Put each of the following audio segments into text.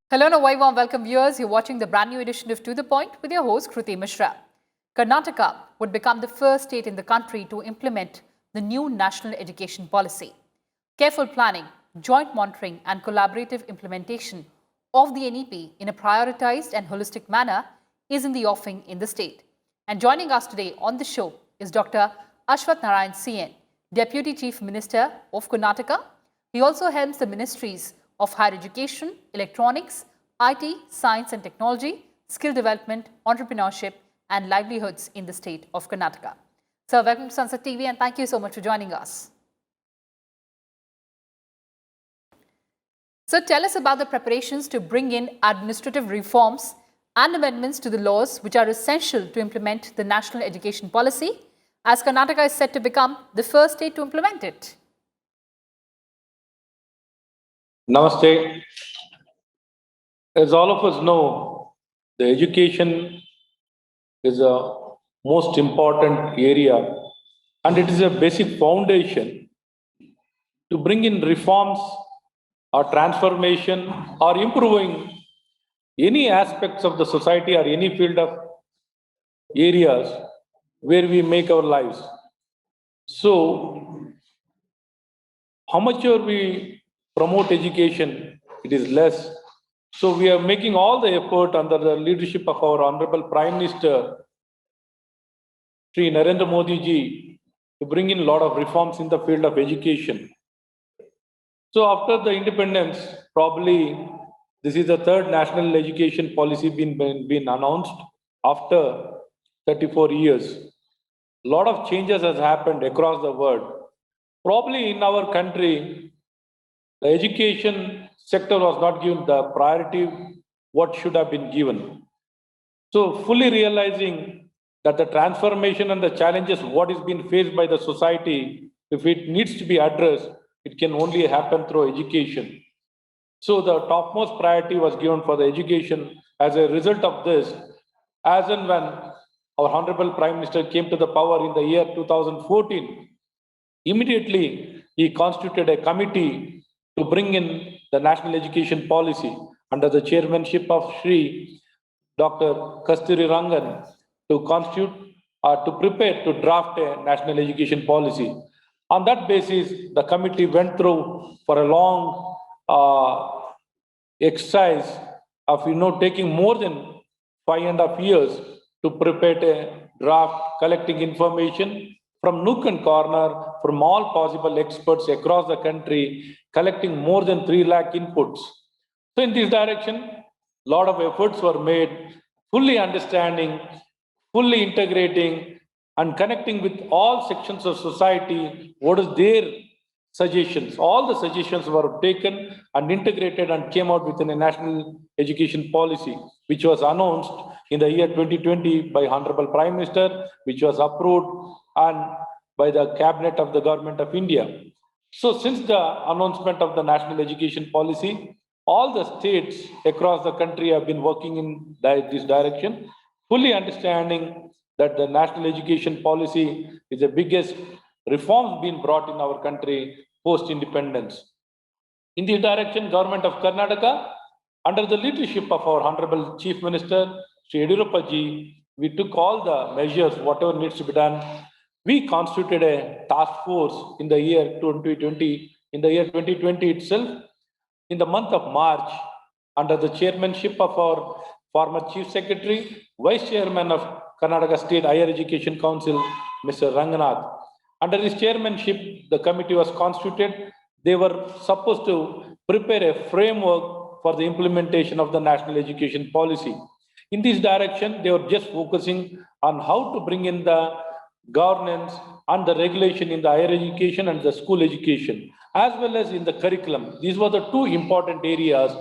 Hello and a very warm welcome viewers. You're watching the brand new edition of To The Point with your host Kriti Mishra. Karnataka would become the first state in the country to implement the new national education policy. Careful planning, joint monitoring and collaborative implementation of the NEP in a prioritized and holistic manner is in the offing in the state. And joining us today on the show is Dr. Ashwathnarayan CN, Deputy Chief Minister of Karnataka. He also helms the ministries of higher education, electronics, IT, science and technology, skill development, entrepreneurship and livelihoods in the state of Karnataka. Sir, welcome to Sansad TV and thank you so much for joining us. So tell us about the preparations to bring in administrative reforms and amendments to the laws which are essential to implement the national education policy, as Karnataka is set to become the first state to implement it. Namaste. As all of us know, the education is a most important area and it is a basic foundation to bring in reforms or transformation or improving any aspects of the society or any field of areas where we make our lives. So, how much are we promote education, it is less. So we are making all the effort under the leadership of our Honorable Prime Minister, Shri Narendra Modi ji, to bring in a lot of reforms in the field of education. So after the independence, probably this is the third national education policy been announced after 34 years. A lot of changes has happened across the world. Probably in our country, the education sector was not given the priority what should have been given. So fully realizing that the transformation and the challenges what is being faced by the society, if it needs to be addressed, it can only happen through education. So the topmost priority was given for the education. As a result of this, as and when our Honorable Prime Minister came to the power in the year 2014, immediately he constituted a committee to bring in the national education policy under the chairmanship of Shri Dr. Kasturi Rangan to constitute or to prepare to draft a national education policy. On that basis, the committee went through for a long exercise of taking more than 5.5 years to prepare a draft, collecting information from nook and corner, from all possible experts across the country, collecting more than 3 lakh inputs. So in this direction, a lot of efforts were made, fully understanding, fully integrating, and connecting with all sections of society, what is their suggestions. All the suggestions were taken and integrated and came out within a national education policy, which was announced in the year 2020 by Honorable Prime Minister, which was approved and by the Cabinet of the Government of India. So since the announcement of the national education policy, all the states across the country have been working in this direction, fully understanding that the national education policy is the biggest reforms being brought in our country post-independence. In this direction, Government of Karnataka, under the leadership of our Honorable Chief Minister, Sri Yediyurappa ji, we took all the measures, whatever needs to be done. We constituted a task force in the year 2020. In the year 2020 itself, in the month of March, under the chairmanship of our former Chief Secretary, Vice Chairman of Karnataka State Higher Education Council, Mr. Ranganath. Under his chairmanship, the committee was constituted. They were supposed to prepare a framework for the implementation of the national education policy. In this direction, they were just focusing on how to bring in the governance and the regulation in the higher education and the school education, as well as in the curriculum. These were the two important areas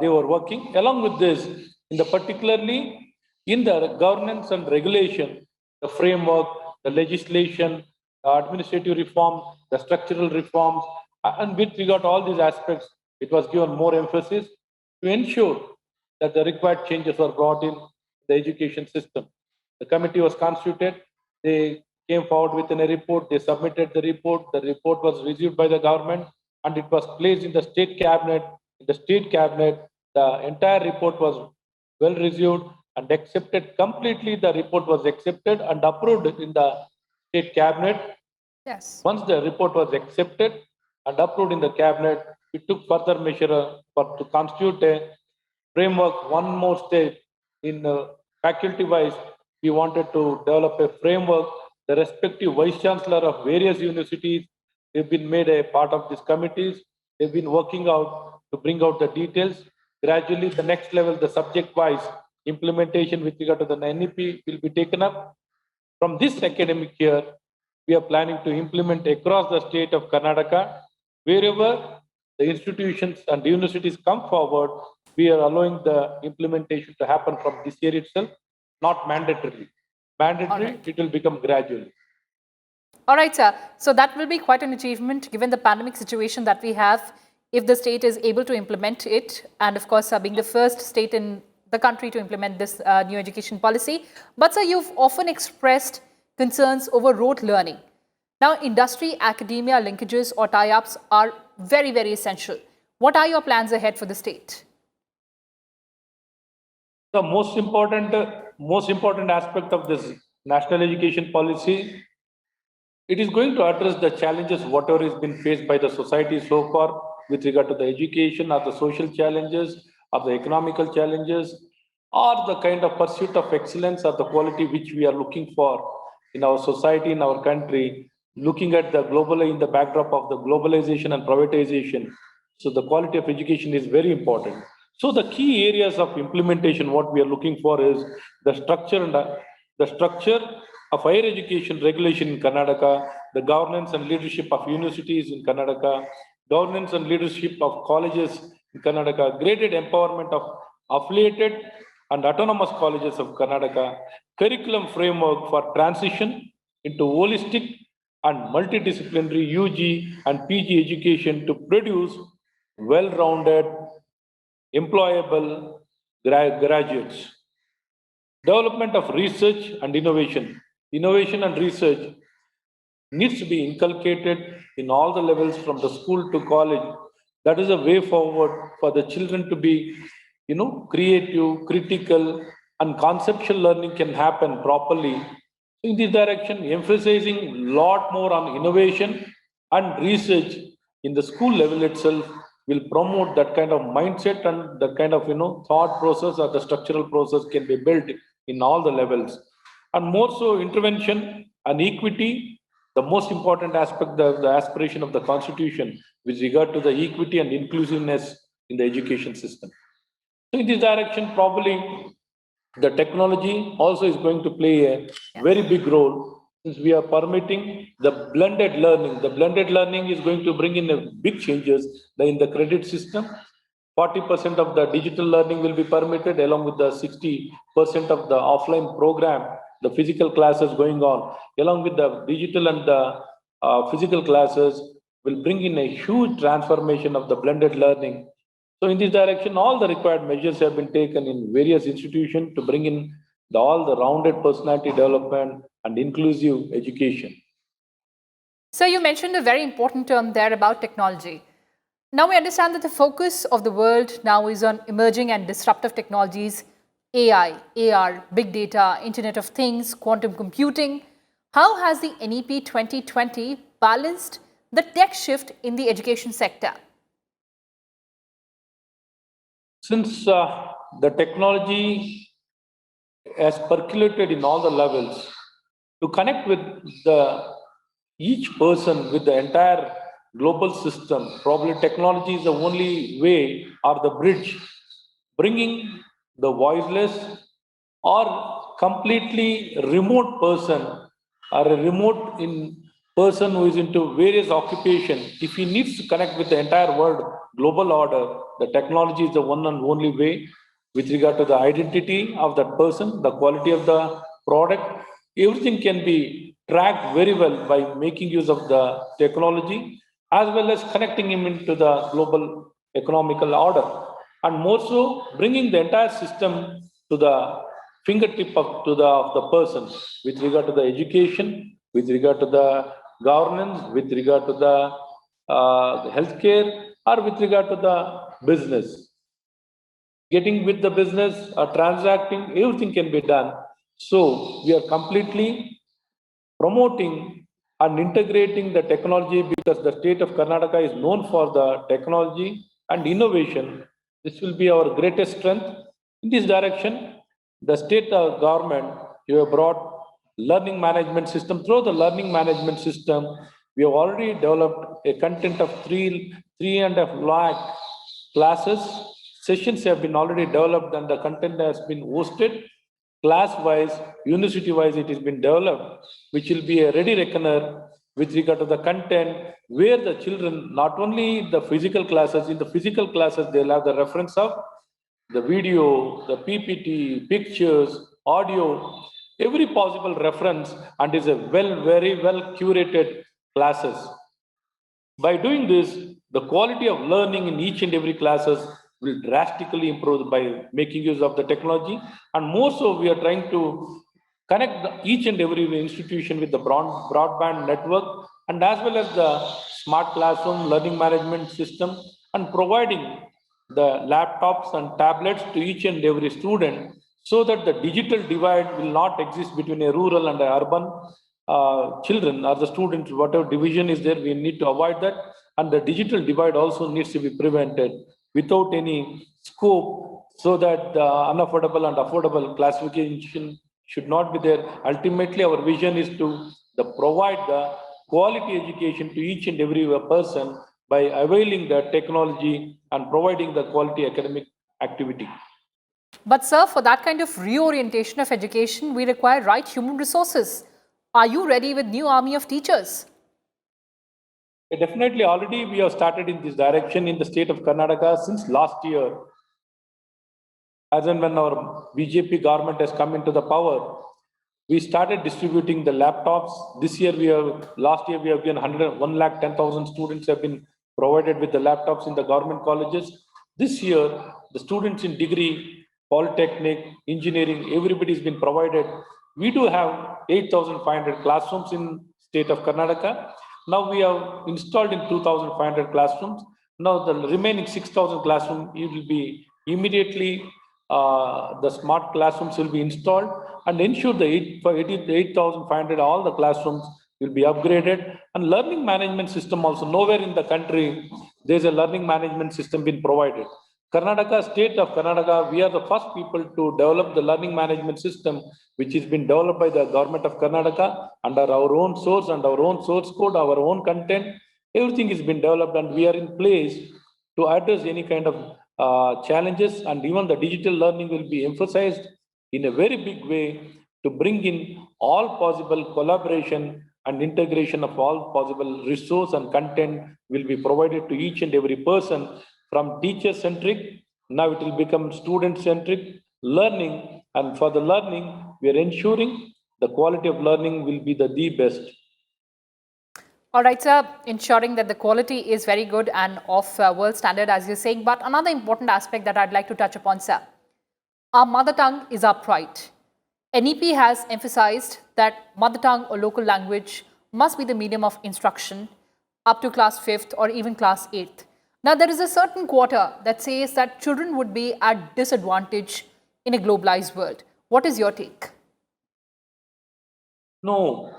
they were working. Along with this, particularly in the governance and regulation, the framework, the legislation, the administrative reform, the structural reforms, and with regard to all these aspects, it was given more emphasis to ensure that the required changes were brought in the education system. The committee was constituted. They came forward with a report. They submitted the report. The report was reviewed by the government and it was placed in the state cabinet. In the state cabinet, The entire report was well reviewed and accepted completely. The report was accepted and approved in the state cabinet. Yes. Once the report was accepted and approved in the cabinet, we took further measure to constitute a framework. One more step in faculty-wise, we wanted to develop a framework. The respective vice chancellor of various universities have been made a part of these committees. They've been working out to bring out the details. Gradually, the next level, the subject-wise implementation with regard to the NEP will be taken up. From this academic year, we are planning to implement across the state of Karnataka. Wherever the institutions and universities come forward, we are allowing the implementation to happen from this year itself, not mandatorily. Mandatory, it will become gradually. All right, sir. So that will be quite an achievement given the pandemic situation that we have if the state is able to implement it. And of course, being the first state in the country to implement this new education policy. But sir, you've often expressed concerns over rote learning. Now, industry academia linkages or tie-ups are very, very essential. What are your plans ahead for the state? The most important aspect of this national education policy, it is going to address the challenges whatever has been faced by the society so far with regard to the education or the social challenges or the economical challenges or the kind of pursuit of excellence or the quality which we are looking for in our society, in our country, looking at the global in the backdrop of the globalization and privatization. So the quality of education is very important. So the key areas of implementation, what we are looking for is the structure and the structure of higher education regulation in Karnataka, the governance and leadership of universities in Karnataka, governance and leadership of colleges in Karnataka, graded empowerment of affiliated and autonomous colleges of Karnataka, curriculum framework for transition into holistic and multidisciplinary UG and PG education to produce well-rounded, employable graduates. Development of research and innovation. Innovation and research needs to be inculcated in all the levels from the school to college. That is a way forward for the children to be, creative, critical, and conceptual learning can happen properly. In this direction, emphasizing a lot more on innovation and research in the school level itself will promote that kind of mindset and that kind of thought process or the structural process can be built in all the levels. And more so intervention and equity, the most important aspect of the aspiration of the constitution with regard to the equity and inclusiveness in the education system. So in this direction, probably the technology also is going to play a very big role since we are permitting the blended learning. The blended learning is going to bring in a big changes in the credit system. 40% of the digital learning will be permitted along with the 60% of the offline program, the physical classes going on, along with the digital and the physical classes will bring in a huge transformation of the blended learning. So in this direction, all the required measures have been taken in various institutions to bring in all the rounded personality development and inclusive education. So you mentioned a very important term there about technology. Now we understand that the focus of the world now is on emerging and disruptive technologies, AI, AR, big data, Internet of Things, quantum computing. How has the NEP 2020 balanced the tech shift in the education sector? Since the technology has percolated in all the levels, to connect with each person with the entire global system, probably technology is the only way or the bridge, bringing the voiceless or completely remote person or a remote in person who is into various occupation, if he needs to connect with the entire world, global order, the technology is the one and only way with regard to the identity of that person, the quality of the product, everything can be tracked very well by making use of the technology as well as connecting him into the global economical order and more so bringing the entire system to the fingertip of the person with regard to the education, with regard to the governance, with regard to the healthcare, or with regard to the business. getting with the business, transacting, everything can be done. So we are completely promoting and integrating the technology because the state of Karnataka is known for the technology and innovation. This will be our greatest strength. In this direction, the state government, you have brought learning management system. Through the learning management system, we have already developed a content of 3.5 lakh classes. Sessions have been already developed and the content has been hosted. Class-wise, university-wise, it has been developed, which will be a ready reckoner with regard to the content, where the children, not only the physical classes, in the physical classes, they'll have the reference of the video, the PPT, pictures, audio, every possible reference, and is a very well curated classes. By doing this, the quality of learning in each and every classes will drastically improve by making use of the technology. And more so, we are trying to connect each and every institution with the broadband network and as well as the smart classroom learning management system and providing the laptops and tablets to each and every student so that the digital divide will not exist between a rural and a urban children or the students, whatever division is there, we need to avoid that. And the digital divide also needs to be prevented without any scope so that the unaffordable and affordable classification should not be there. Ultimately, our vision is to provide the quality education to each and every person by availing the technology and providing the quality academic activity. But sir, for that kind of reorientation of education, we require right human resources. Are you ready with new army of teachers? Definitely, already we have started in this direction in the state of Karnataka since last year. As and when our BJP government has come into the power, we started distributing the laptops. This year, last year we have given 110,000 students have been provided with the laptops in the government colleges. This year, the students in degree, polytechnic, engineering, everybody has been provided. We do have 8,500 classrooms in state of Karnataka. Now we have installed in 2,500 classrooms. Now the remaining 6,000 classrooms, it will be immediately the smart classrooms will be installed and ensure the 8,500 all the classrooms will be upgraded. And learning management system also, nowhere in the country there's a learning management system been provided. Karnataka, state of Karnataka, we are the first people to develop the learning management system, which has been developed by the government of Karnataka under our own source and our own source code, our own content. Everything has been developed and we are in place to address any kind of challenges, and even the digital learning will be emphasized in a very big way to bring in all possible collaboration and integration of all possible resource and content will be provided to each and every person from teacher centric. Now it will become student centric learning, and for the learning, we are ensuring the quality of learning will be the best. All right, sir, ensuring that the quality is very good and of world standard, as you're saying. But another important aspect that I'd like to touch upon, sir, our mother tongue is our pride. NEP has emphasized that mother tongue or local language must be the medium of instruction up to class 5th or even class 8th. Now, there is a certain quota that says that children would be at disadvantage in a globalized world. What is your take? No,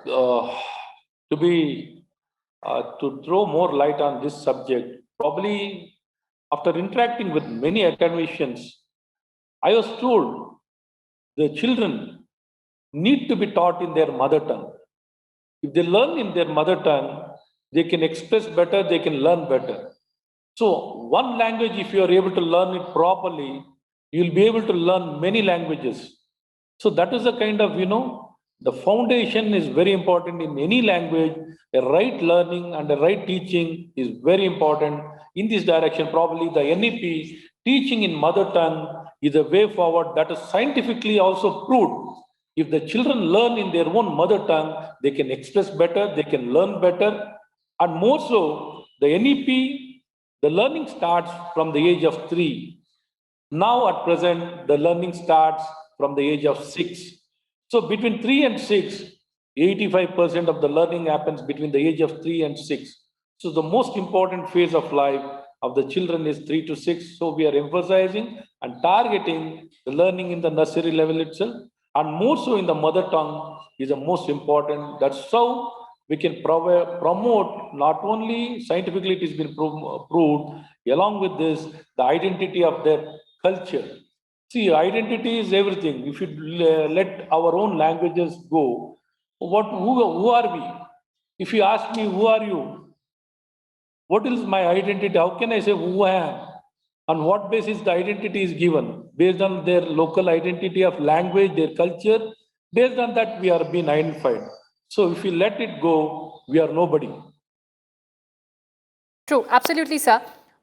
to throw more light on this subject, probably after interacting with many academicians, I was told the children need to be taught in their mother tongue. If they learn in their mother tongue, they can express better, they can learn better. So one language, if you are able to learn it properly, you'll be able to learn many languages. So that is the kind of, the foundation is very important in any language. A right learning and a right teaching is very important. In this direction, probably the NEP teaching in mother tongue is a way forward that is scientifically also proved. If the children learn in their own mother tongue, they can express better, they can learn better. And more so, the NEP, the learning starts from the age of 3. Now at present, the learning starts from the age of 6. So between 3 and 6, 85% of the learning happens between the age of 3 and 6. So the most important phase of life, of the children is 3 to 6. So we are emphasizing and targeting the learning in the nursery level itself, and more so in the mother tongue is the most important. That's how we can promote, not only scientifically it has been proved, along with this, the identity of their culture. See, identity is everything. If you let our own languages go, who are we? If you ask me, who are you? What is my identity? How can I say who I am? On what basis the identity is given? Based on their local identity of language, their culture. Based on that, we are being identified. So if we let it go, we are nobody. True, absolutely, sir.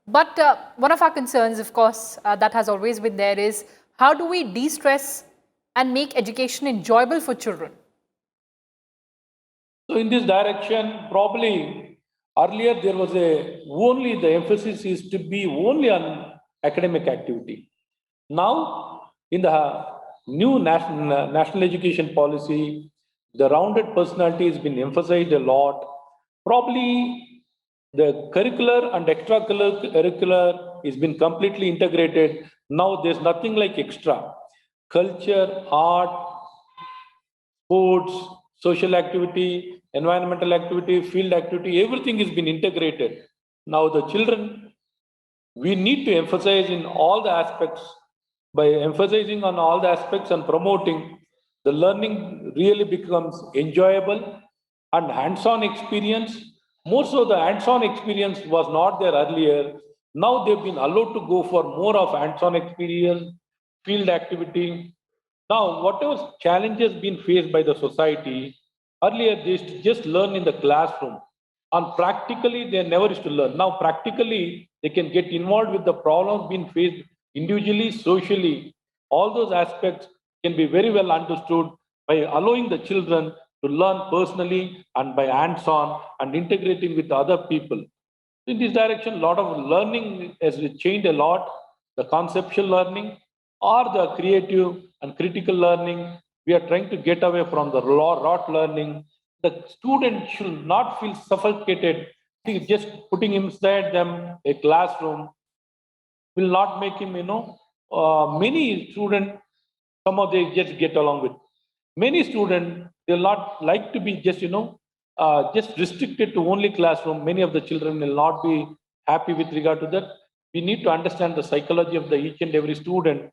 But one of our concerns, of course, that has always been there is how do we de-stress and make education enjoyable for children? So in this direction, probably earlier there was only the emphasis is to be only on academic activity. Now, in the new national education policy, the rounded personality has been emphasized a lot. Probably the curricular and extracurricular has been completely integrated. Now there's nothing like extra. Culture, art, sports, social activity, environmental activity, field activity, everything has been integrated. Now the children, we need to emphasize in all the aspects. By emphasizing on all the aspects and promoting, the learning really becomes enjoyable and hands-on experience. More so, the hands-on experience was not there earlier. Now they've been allowed to go for more of hands-on experience, field activity. Now, whatever challenges been faced by the society, earlier they used to just learn in the classroom. And practically, they never used to learn. Now, practically, they can get involved with the problems being faced individually, socially. All those aspects can be very well understood by allowing the children to learn personally and by hands-on and integrating with other people. In this direction, a lot of learning has changed a lot, the conceptual learning or the creative and critical learning. We are trying to get away from the rote learning. The student should not feel suffocated. See, just putting inside them a classroom will not make him, many students, somehow they just get along with. Many students, they'll not like to be just restricted to only classroom. Many of the children will not be happy with regard to that. We need to understand the psychology of the each and every student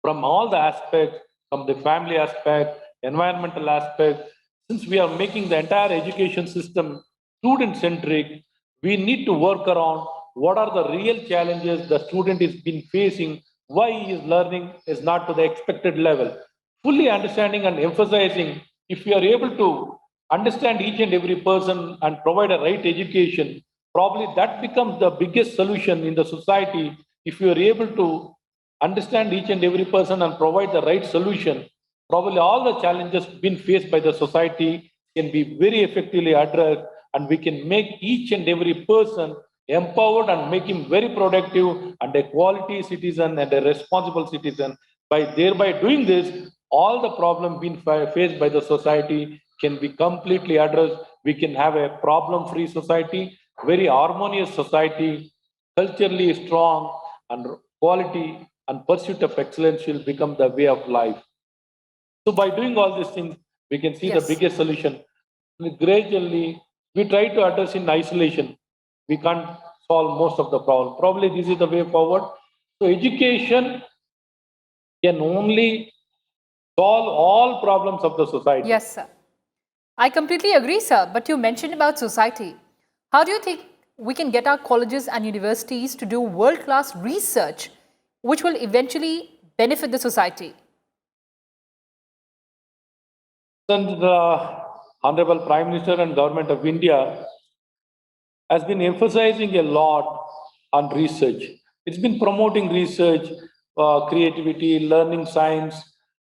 from all the aspects, from the family aspect, environmental aspect. Since we are making the entire education system student-centric, we need to work around what are the real challenges the student is been facing, why his learning is not to the expected level. Fully understanding and emphasizing, if we are able to understand each and every person and provide a right education, probably that becomes the biggest solution in the society. If you are able to understand each and every person and provide the right solution, probably all the challenges being faced by the society can be very effectively addressed, and we can make each and every person empowered and make him very productive and a quality citizen and a responsible citizen. By thereby doing this, all the problems being faced by the society can be completely addressed. We can have a problem-free society, very harmonious society, culturally strong, and quality and pursuit of excellence will become the way of life. So by doing all these things, we can see the biggest solution. Gradually, we try to address in isolation. We can't solve most of the problem. Probably this is the way forward. So education can only solve all problems of the society. Yes, sir. I completely agree, sir. But you mentioned about society. How do you think we can get our colleges and universities to do world-class research, which will eventually benefit the society? And the Honorable Prime Minister and Government of India has been emphasizing a lot on research. It's been promoting research, creativity, learning science,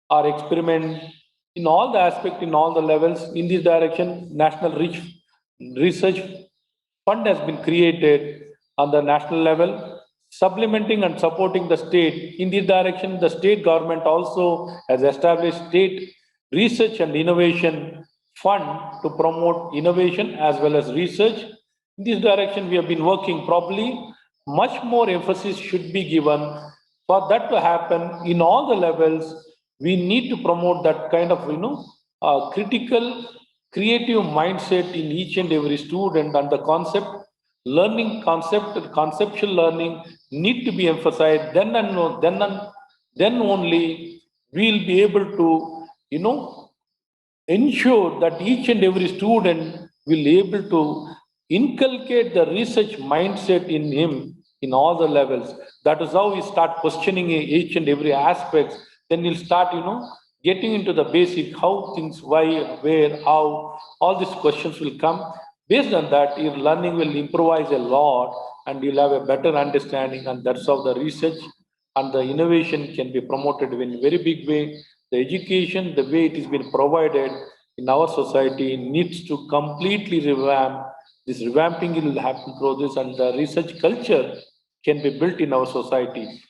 or experiment in all the aspects, in all the levels. In this direction, National Research Fund has been created on the national level, supplementing and supporting the state. In this direction, the state government also has established State Research and Innovation Fund to promote innovation as well as research. In this direction, we have been working properly. much more emphasis should be given. For that to happen in all the levels, we need to promote that kind of, critical, creative mindset in each and every student, and the conceptual learning need to be emphasized. Then only we'll be able to, ensure that each and every student will able to inculcate the research mindset in him in all the levels. That is how we start questioning each and every aspect. Then we'll start, getting into the basic, how things, why, where, how, all these questions will come. Based on that, your learning will improvise a lot and you'll have a better understanding, and that's how the research and the innovation can be promoted in a very big way. The education, the way it is being provided in our society, needs to completely revamp. This revamping will happen through this, and the research culture can be built in our society.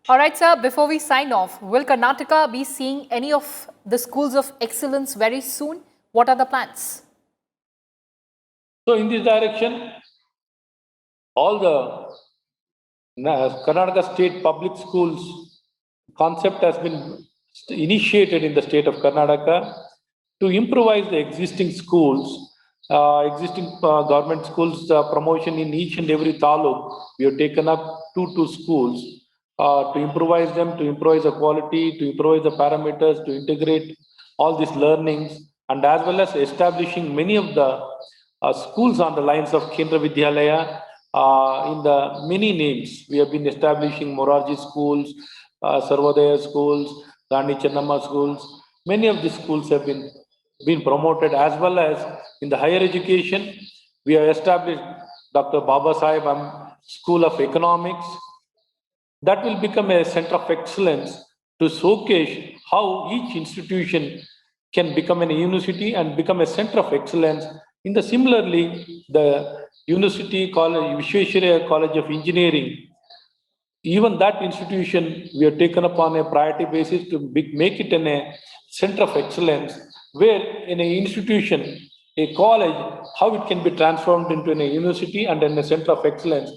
All right, sir, before we sign off, will Karnataka be seeing any of the schools of excellence very soon? What are the plans? So in this direction, all the Karnataka state public schools concept has been initiated in the state of Karnataka to improvise the existing schools, existing government schools promotion in each and every taluk. We have taken up two schools to improvise them, to improvise the quality, to improvise the parameters, to integrate all these learnings, and as well as establishing many of the schools on the lines of Kendra Vidyalaya. In the many names, we have been establishing Morarji schools, Sarvodaya schools, Rani Chennamma schools. Many of these schools have been promoted, as well as in the higher education. We have established Dr. Baba Sahib School of Economics. That will become a center of excellence to showcase how each institution can become a university and become a center of excellence. In the similarly, the University College, Vishweshwaraya College of Engineering, even that institution we have taken upon a priority basis to make it in a center of excellence, where in an institution, a college, how it can be transformed into a university and in a center of excellence.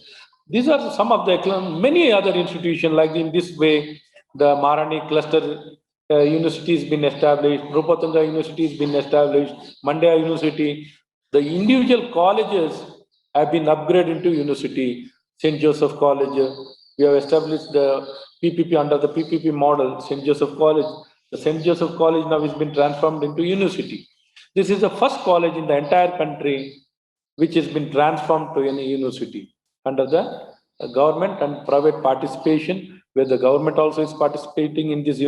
These are some of the many other institutions, like in this way, the Marani cluster university has been established, Rupatanga University has been established, Mandya University. The individual colleges have been upgraded into university. St. Joseph College, we have established the PPP under the PPP model, St. Joseph College. The St. Joseph College now has been transformed into university. This is the first college in the entire country which has been transformed to any university under the government and private participation, where the government also is participating in this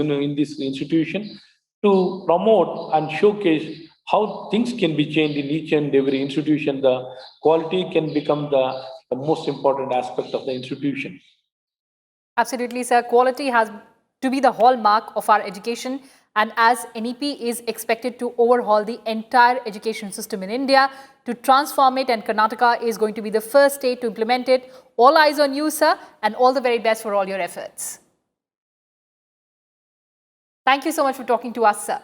institution to promote and showcase how things can be changed in each and every institution. The quality can become the most important aspect of the institution. Absolutely, sir. Quality has to be the hallmark of our education. And as NEP is expected to overhaul the entire education system in India, to transform it, and Karnataka is going to be the first state to implement it. All eyes on you, sir, and all the very best for all your efforts. Thank you so much for talking to us, sir.